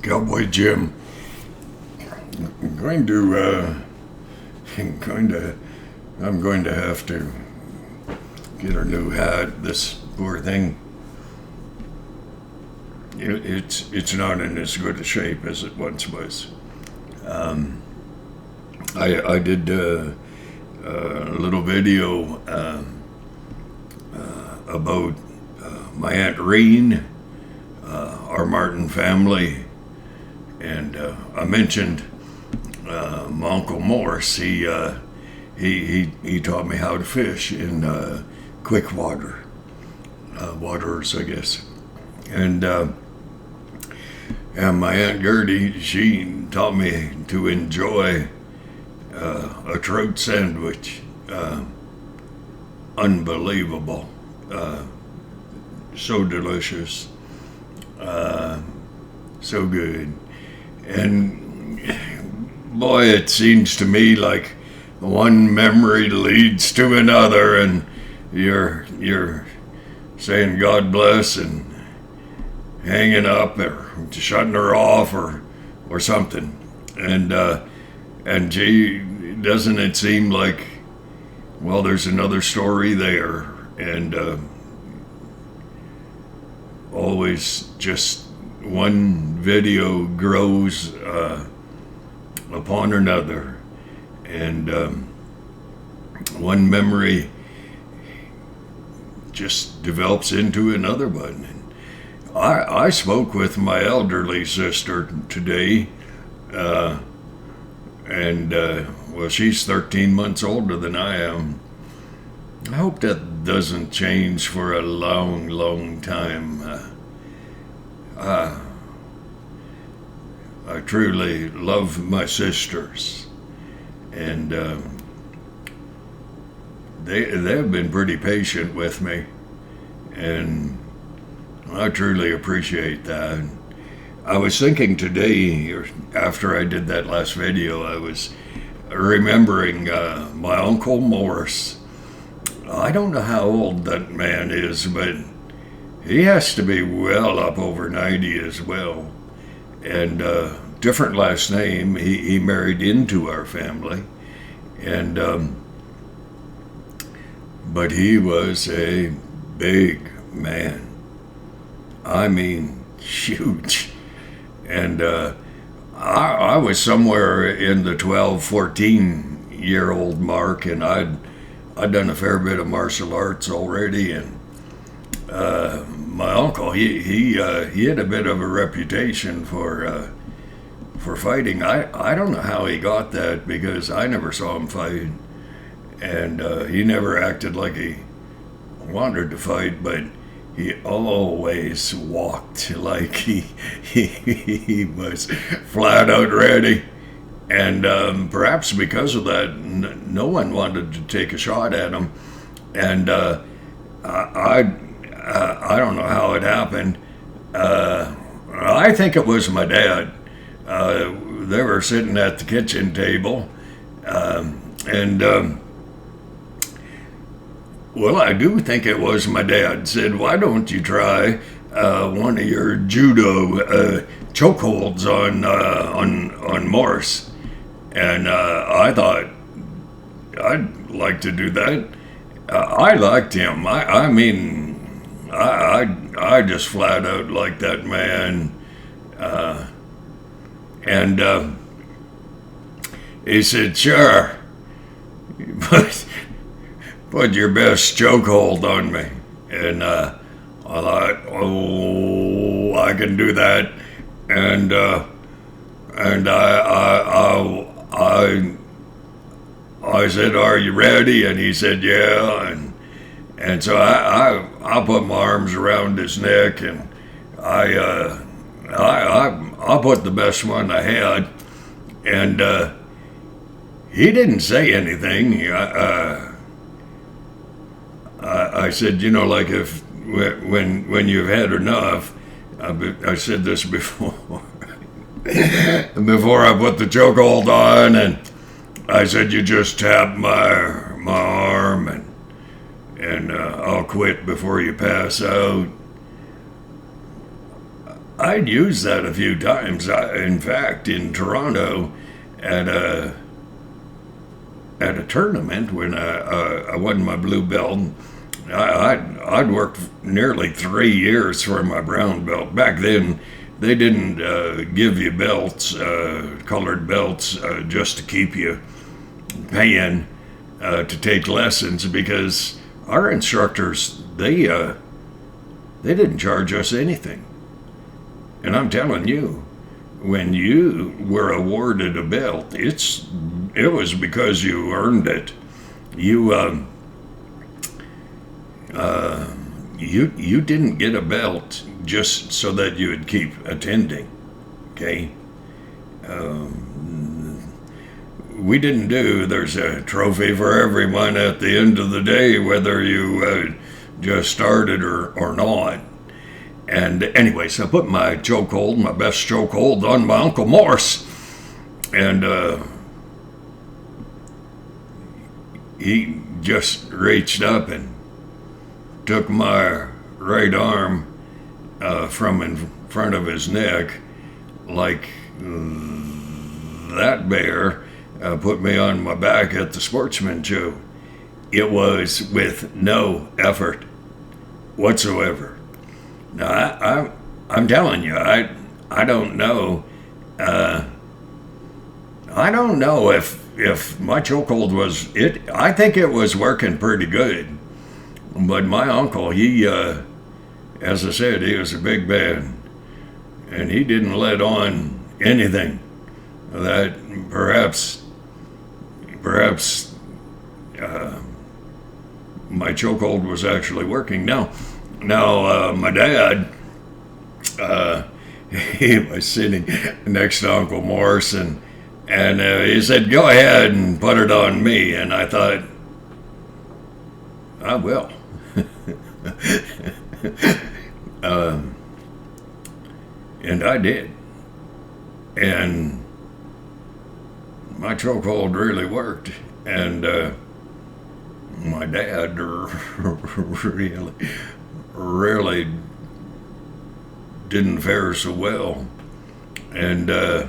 Cowboy Jim. I'm going to, I'm going to have to get her new hat. This poor thing, it's not in as good a shape as it once was. I did a little video about my Aunt Reen, our Martin family, and I mentioned my Uncle Morris. He taught me how to fish in quick waters, I guess. And my Aunt Gertie, she taught me to enjoy a trout sandwich. Unbelievable. So delicious. So good. And boy, it seems to me like one memory leads to another, and you're saying God bless and hanging up or shutting her off or something. And gee, doesn't it seem like, well, there's another story there, and always just one video grows upon another, and one memory just develops into another one. And I spoke with my elderly sister today, and well, she's 13 months older than I am. I hope that doesn't change for a long, long time. I truly love my sisters, and they've been pretty patient with me, and I truly appreciate that. I was thinking today, after I did that last video, I was remembering my Uncle Morris. I don't know how old that man is, but he has to be well up over 90 as well. And different last name. He married into our family. And but he was a big man. I mean, huge. And I was somewhere in the 12, 14-year-old mark, and I'd done a fair bit of martial arts already, and my uncle, he had a bit of a reputation for fighting. I don't know how he got that, because I never saw him fight, and he never acted like he wanted to fight, but he always walked like he was flat out ready. And perhaps because of that, no one wanted to take a shot at him. And I don't know how it happened. I think it was my dad. They were sitting at the kitchen table, and well, I do think it was my dad said, "Why don't you try one of your judo chokeholds on Morris?" And I thought I'd like to do that. I liked him. I mean, I just flat out liked that man. And he said, "Sure, but put your best chokehold on me." And I thought, "Oh, I can do that." And I said, "Are you ready?" And he said, "Yeah." And so I put my arms around his neck, and I put the best one I had, and he didn't say anything. I said, you know, like if when you've had enough, I said this before, before I put the chokehold on, and I said, you just tap my arm, and I'll quit before you pass out. I'd used that a few times. In fact, in Toronto, at a tournament when I won my blue belt, I'd worked nearly 3 years for my brown belt. Back then, they didn't give you belts, colored belts, just to keep you paying to take lessons, because our instructors, they didn't charge us anything. And I'm telling you, when you were awarded a belt, it was because you earned it. You didn't get a belt just so that you would keep attending. Okay. We didn't do. There's a trophy for everyone at the end of the day, whether you just started or not. And anyways, I put my chokehold, my best chokehold, on my Uncle Morse, and he just reached up and took my right arm from in front of his neck, like that bear put me on my back at the Sportsman Show. It was with no effort whatsoever. Now, I'm telling you, I don't know. I don't know if my chokehold was it. I think it was working pretty good. But my uncle, he, as I said, he was a big man, and he didn't let on anything that perhaps my chokehold was actually working. Now, my dad, he was sitting next to Uncle Morse, and he said, "Go ahead and put it on me." And I thought, I will. And I did. And my chokehold really worked. And my dad really didn't fare so well. And I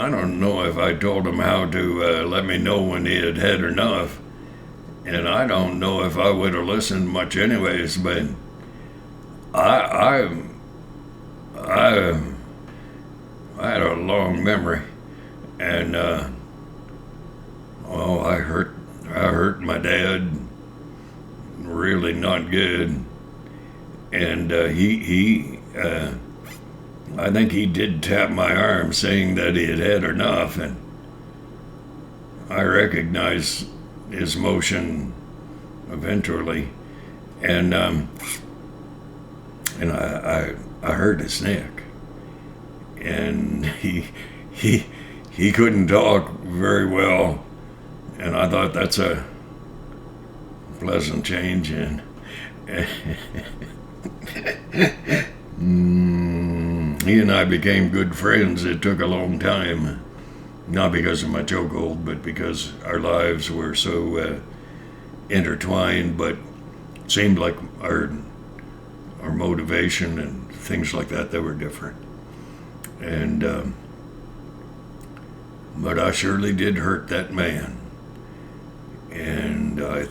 don't know if I told him how to let me know when he had had enough. And I don't know if I would have listened much anyways, but I had a long memory, and I hurt my dad really not good, and I think he did tap my arm, saying that he had enough, and I recognized his motion eventually, and I hurt his neck, and he couldn't talk very well, and I thought that's a pleasant change, and he and I became good friends. It took a long time. Not because of my chokehold, but because our lives were so intertwined, but it seemed like our motivation and things like that, they were different. And but I surely did hurt that man. And I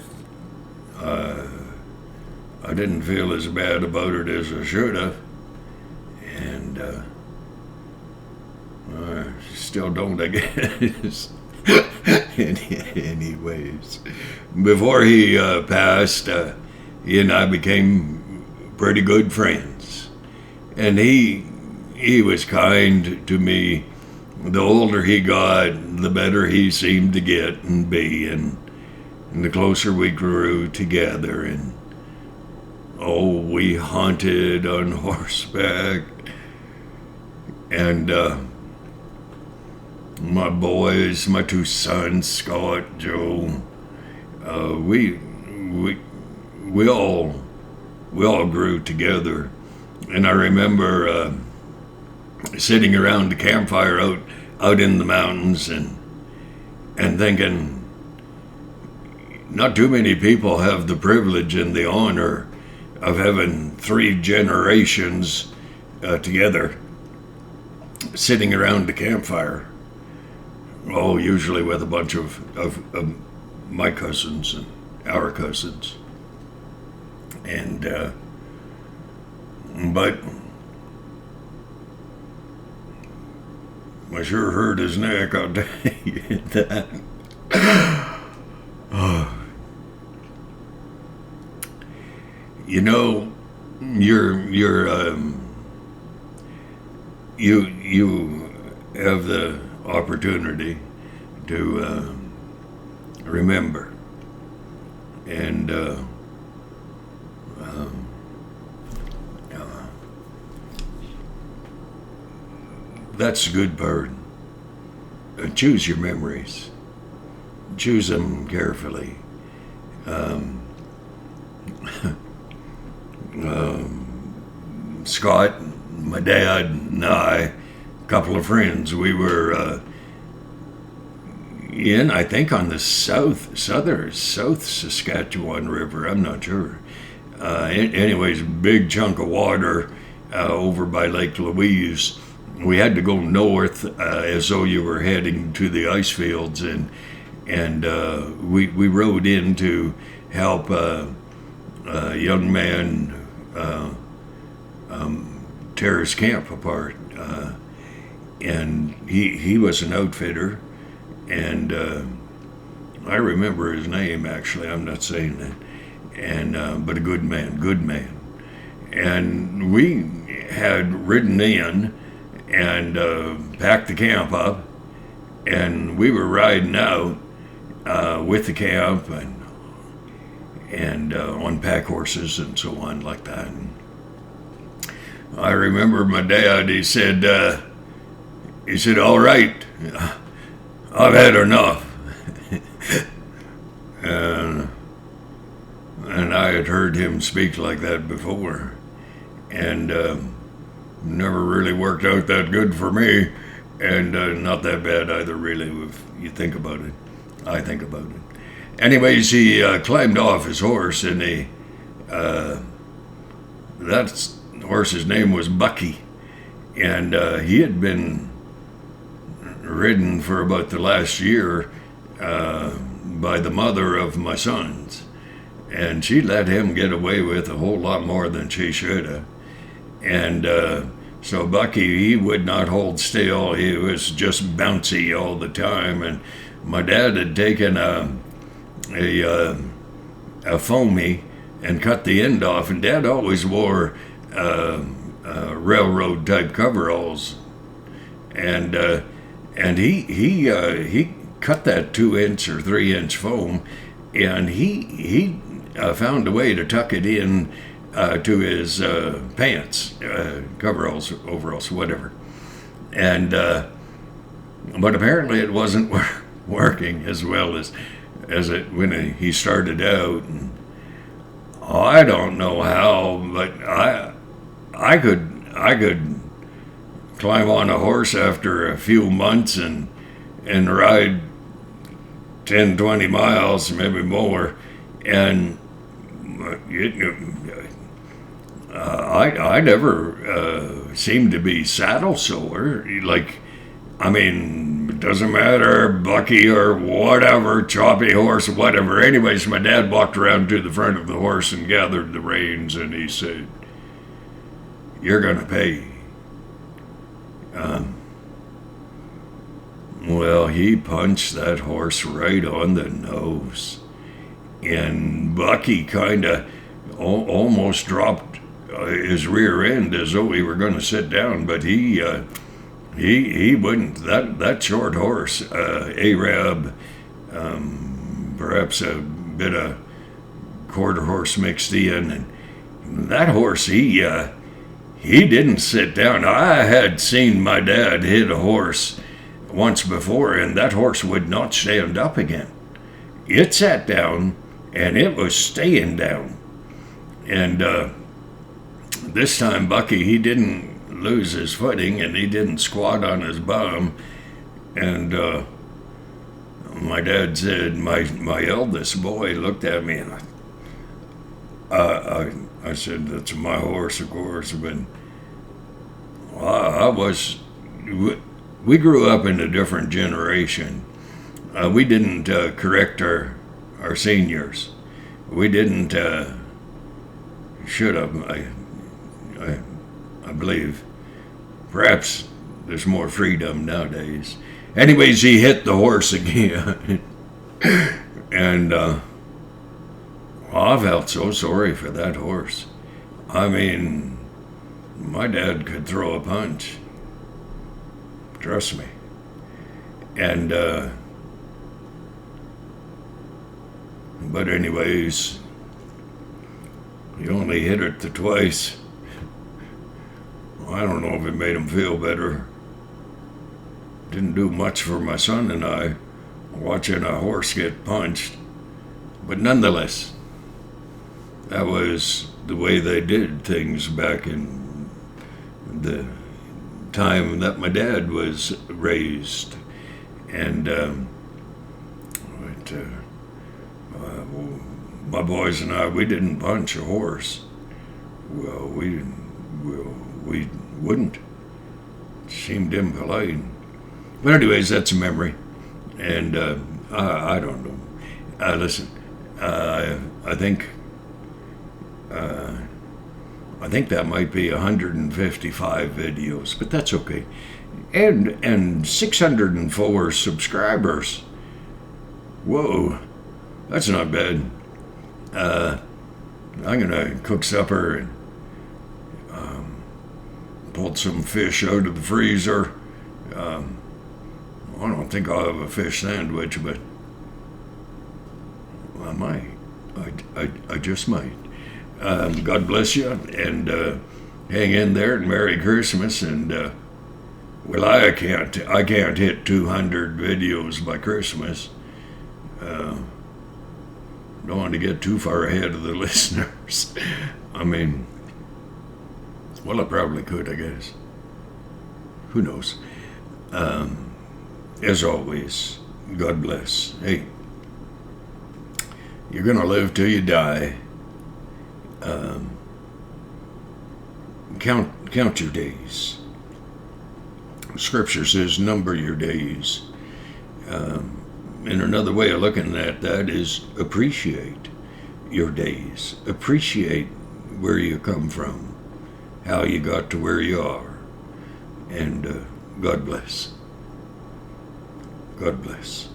didn't feel as bad about it as I should have. And I still don't, I guess. Anyways, before he passed, he and I became pretty good friends. And he was kind to me. The older he got, the better he seemed to get and be, and the closer we grew together. And we hunted on horseback, and my boys, my two sons, Scott, Joe, we all grew together. And I remember sitting around the campfire out in the mountains and thinking, not too many people have the privilege and the honor of having 3 generations together, sitting around the campfire. Oh, usually with a bunch of my cousins and our cousins. And, but I sure hurt his neck, I'll tell you that. Oh. You know, you have the opportunity to remember, and that's a good part. Choose your memories. Choose them carefully. Scott, my dad, and I, a couple of friends, we were I think, on the South Saskatchewan River. I'm not sure. Anyways, big chunk of water over by Lake Louise. We had to go north as though you were heading to the ice fields, and we rode in to help a young man tear his camp apart, and he was an outfitter, and I remember his name, actually. I'm not saying that, and but a good man, and we had ridden in and packed the camp up, and we were riding out with the camp and on pack horses and so on like that. And I remember my dad, he said, all right, I've had enough. And I had heard him speak like that before, and never really worked out that good for me, and not that bad either, really, if you think about it. I think about it. Anyways, he climbed off his horse, and that horse's name was Bucky, and he had been ridden for about the last year by the mother of my sons, and she let him get away with a whole lot more than she should have. And so Bucky, he would not hold still. He was just bouncy all the time. And my dad had taken a foamy and cut the end off. And Dad always wore railroad type coveralls. And he cut that 2-inch or 3-inch foam, and he found a way to tuck it in to his pants, coveralls, overalls, whatever. And but apparently it wasn't working as well as it when he started out. And I don't know how, but I could climb on a horse after a few months and ride 10, 20 miles, maybe more, and I never seemed to be saddle sore. Like, I mean, it doesn't matter, Bucky or whatever, choppy horse, whatever. Anyways, my dad walked around to the front of the horse and gathered the reins, and he said, "You're gonna pay." Well, he punched that horse right on the nose, and Bucky kind of almost dropped his rear end as though he were going to sit down, but he wouldn't. That short horse, Arab, perhaps a bit of quarter horse mixed in, and that horse, he didn't sit down. I had seen my dad hit a horse once before, and that horse would not stand up again. It sat down, and it was staying down. And this time, Bucky, he didn't lose his footing, and he didn't squat on his bum. And my dad said, my eldest boy looked at me, and I said, "That's my horse, of course, but we grew up in a different generation. We didn't correct our seniors. We didn't, should have, I believe. Perhaps there's more freedom nowadays. Anyways, he hit the horse again. And I felt so sorry for that horse. I mean, my dad could throw a punch. Trust me. And, but anyways, he only hit it twice. I don't know if it made him feel better. Didn't do much for my son and I, watching a horse get punched. But nonetheless, that was the way they did things back in the time that my dad was raised. And my boys and I, we didn't punch a horse. Well, we wouldn't. It seemed impolite. But anyways, that's a memory. And I don't know. Listen, I think that might be 155 videos, but that's okay. And 604 subscribers. Whoa, that's not bad. I'm gonna cook supper and pulled some fish out of the freezer. I don't think I'll have a fish sandwich, but I might. I just might. God bless you, and hang in there, and Merry Christmas. And well, I can't hit 200 videos by Christmas. Don't want to get too far ahead of the listeners. I mean, well, I probably could, I guess. Who knows? As always, God bless. Hey, you're going to live till you die. Count your days. Scripture says number your days. And another way of looking at that is appreciate your days. Appreciate where you come from, how you got to where you are. And God bless. God bless.